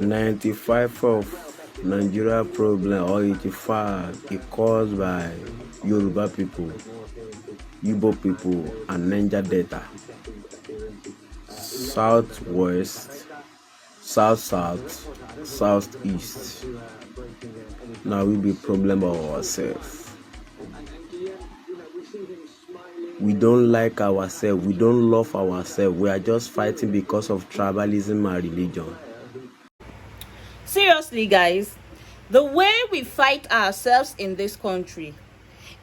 95 of Nigeria problem or 85 is caused by Yoruba people, Igbo people, and Niger Delta. Southwest, south, southeast. Now we be problem of ourselves. We don't like ourselves. We don't love ourselves. We are just fighting because of tribalism and religion. Seriously, guys, the way we fight ourselves in this country,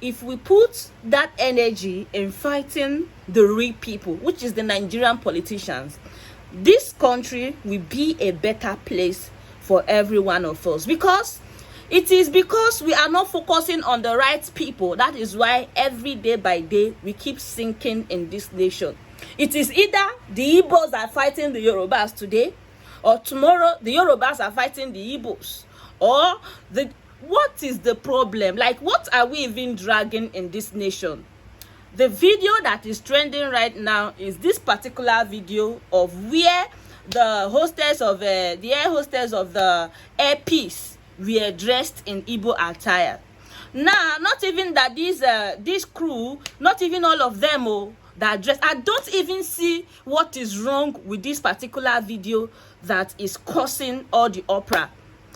if we put that energy in fighting the real people, which is the Nigerian politicians, this country will be a better place for every one of us. Because it is because we are not focusing on the right people. That is why every day by day we keep sinking in this nation. It is either the Igbos are fighting the Yorubas today, or tomorrow the Yorubas are fighting the Igbos, or what is the problem? Like, what are we even dragging in this nation? The video that is trending right now is this particular video of where the hostess of the air hostess of the Air Peace were dressed in Igbo attire. Now, not even that this crew, not even all of them that dressed. I don't even see what is wrong with this particular video that is causing all the opera.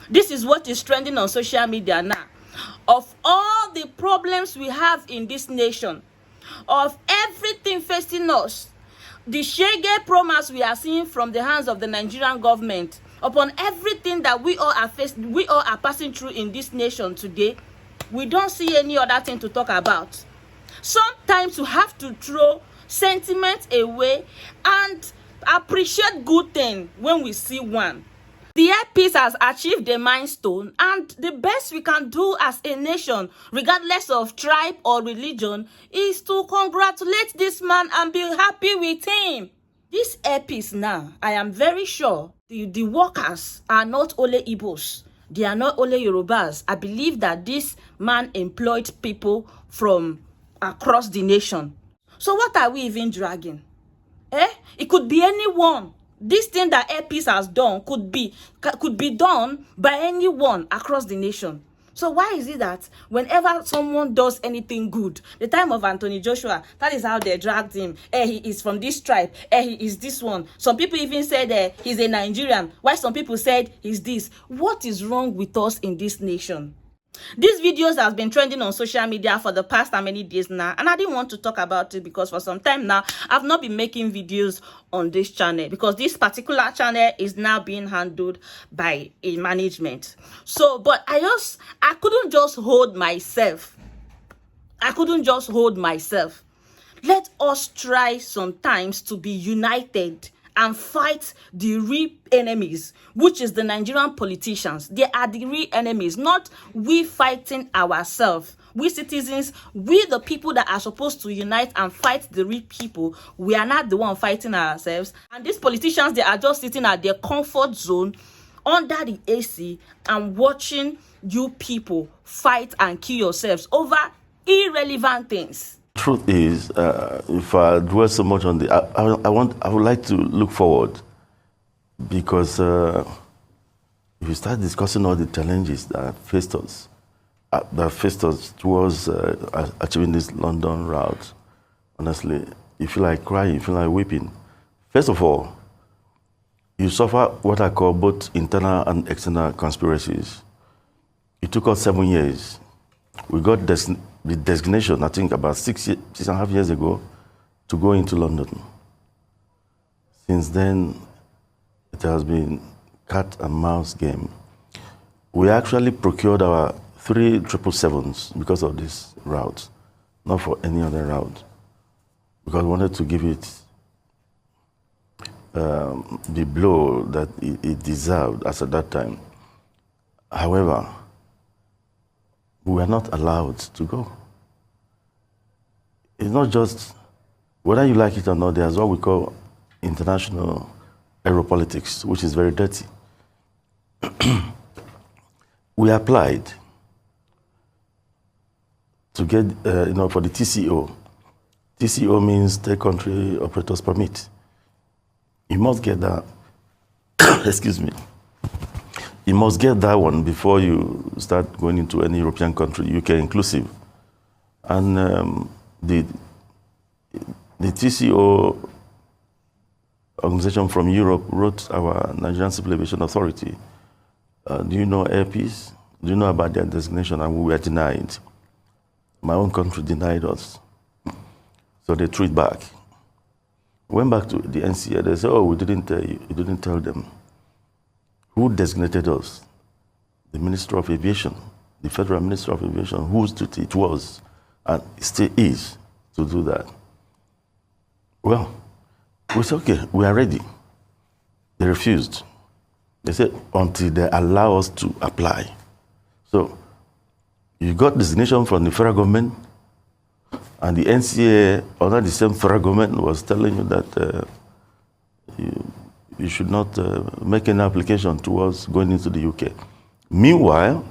This is what is trending on social media now. Of all the problems we have in this nation, of everything facing us, the shege promise we are seeing from the hands of the Nigerian government, upon everything that we all are passing through in this nation today, we don't see any other thing to talk about. Sometimes you have to throw sentiment away and appreciate good thing when we see one. The Air Peace has achieved a milestone, and the best we can do as a nation, regardless of tribe or religion, is to congratulate this man and be happy with him. This Air Peace now, I am very sure the workers are not only Igbos, they are not only Yorubas. I believe that this man employed people from across the nation. So what are we even dragging? It could be anyone. This thing that Air Peace has done could be done by anyone across the nation. So why is it that whenever someone does anything good, the time of Anthony Joshua, that is how they dragged him. He is from this tribe. He is this one. Some people even said he's a Nigerian. Why some people said he's this. What is wrong with us in this nation? These videos has been trending on social media for the past how many days now, and I didn't want to talk about it because for some time now I've not been making videos on this channel because this particular channel is now being handled by a management. So, but I couldn't just hold myself. Let us try sometimes to be united and fight the real enemies, which is the Nigerian politicians. They are the real enemies, not we fighting ourselves. We citizens, we the people that are supposed to unite and fight the real people, we are not the one fighting ourselves. And these politicians, they are just sitting at their comfort zone under the AC and watching you people fight and kill yourselves over irrelevant things. Truth is, if I dwell so much on the, I would like to look forward, because if you start discussing all the challenges that faced us towards achieving this London route, honestly, you feel like crying, you feel like weeping. First of all, you suffer what I call both internal and external conspiracies. It took us 7 years. We got the designation, I think, about 6.5 years ago, to go into London. Since then, it has been cat and mouse game. We actually procured our 3 777s because of this route, not for any other route, because we wanted to give it the blow that it deserved as at that time. However, we were not allowed to go. It's not just, whether you like it or not, there's what we call international aeropolitics, which is very dirty. We applied to get, for the TCO. TCO means Third Country Operators Permit. You must get that, excuse me, You must get that one before you start going into any European country, UK inclusive. And the TCO organization from Europe wrote our Nigerian Civil Aviation Authority. Do you know airpeace? Do you know about their designation? And we were denied. My own country denied us. So they threw it back. Went back to the NCA. They said, oh, we didn't tell you. You didn't tell them. Who designated us? The Minister of Aviation, the Federal Minister of Aviation, whose duty it was, and still is, to do that. Well, we said, okay, we are ready. They refused. They said, until they allow us to apply. So, you got designation from the federal government, and the NCA, under the same federal government, was telling you that you should not make any application towards going into the UK. Meanwhile,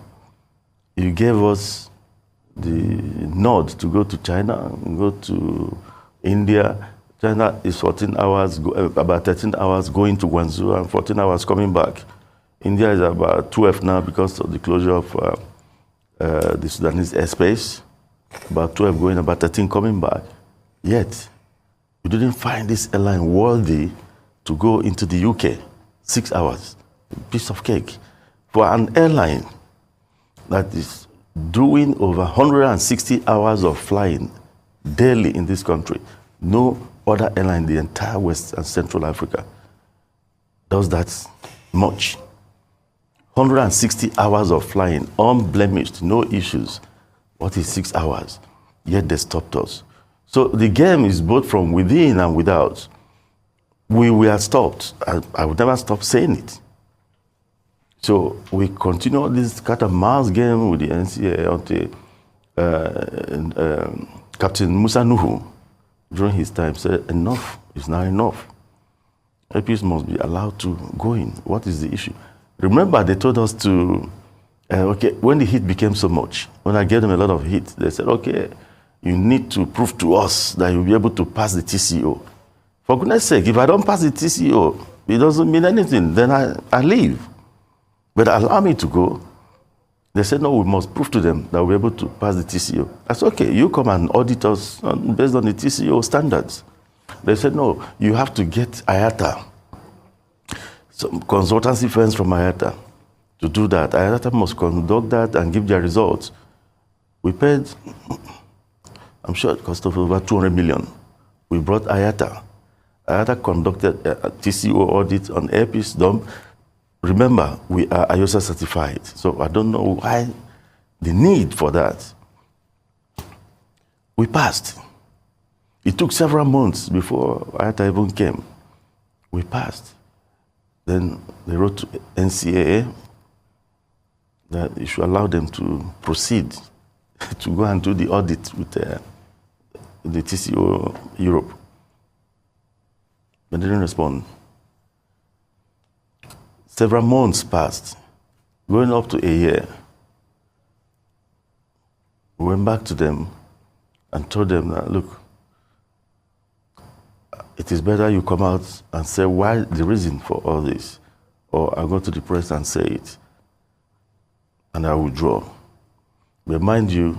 you gave us the nod to go to China, go to India. China is 14 hours, about 13 hours going to Guangzhou and 14 hours coming back. India is about 12 now because of the closure of the Sudanese airspace. About 12 going, about 13 coming back. Yet, you didn't find this airline worthy to go into the UK, 6 hours, piece of cake. For an airline that is doing over 160 hours of flying daily in this country, no other airline in the entire West and Central Africa does that much. 160 hours of flying, unblemished, no issues. What is 6 hours? Yet they stopped us. So the game is both from within and without. We were stopped. I would never stop saying it. So we continue this cat and mouse game with the NCA until Captain Musa Nuhu, during his time, said, enough is not enough. APs must be allowed to go in. What is the issue? Remember, they told us to, okay, when the heat became so much, when I gave them a lot of heat, they said, okay, you need to prove to us that you'll be able to pass the TCO. For goodness sake, if I don't pass the TCO, it doesn't mean anything, then I leave. But allow me to go. They said, no, we must prove to them that we're able to pass the TCO. I said, okay, you come and audit us based on the TCO standards. They said, no, you have to get IATA, some consultancy firms from IATA to do that. IATA must conduct that and give their results. We paid, I'm sure it cost over 200 million. We brought IATA. IATA conducted a TCO audit on airpiece dump. Remember, we are IOSA certified, so I don't know why the need for that. We passed. It took several months before IATA even came. We passed. Then they wrote to NCAA that you should allow them to proceed to go and do the audit with the TCO Europe. They didn't respond. Several months passed, going up to a year. We went back to them and told them that, look, it is better you come out and say why the reason for all this, or I'll go to the press and say it, and I withdraw. But mind you,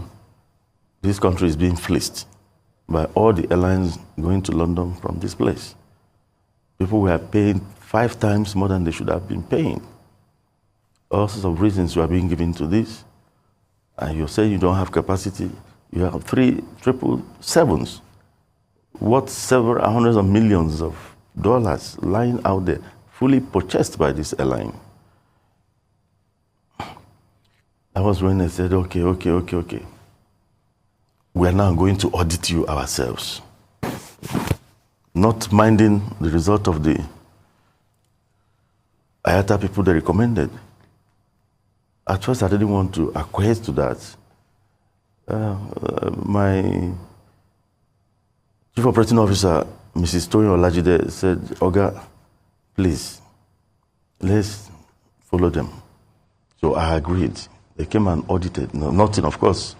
this country is being fleeced by all the airlines going to London from this place. People were paying 5 times more than they should have been paying. All sorts of reasons were being given to this. And you're saying you don't have capacity. You have 3 777s, worth several hundreds of millions of dollars lying out there, fully purchased by this airline. That was when they said, okay. We are now going to audit you ourselves. Not minding the result of the IATA people they recommended. At first, I didn't want to acquiesce to that. My chief operating officer, Mrs. Toyin Olajide, said, Oga, please, let's follow them. So I agreed. They came and audited. No, nothing, of course.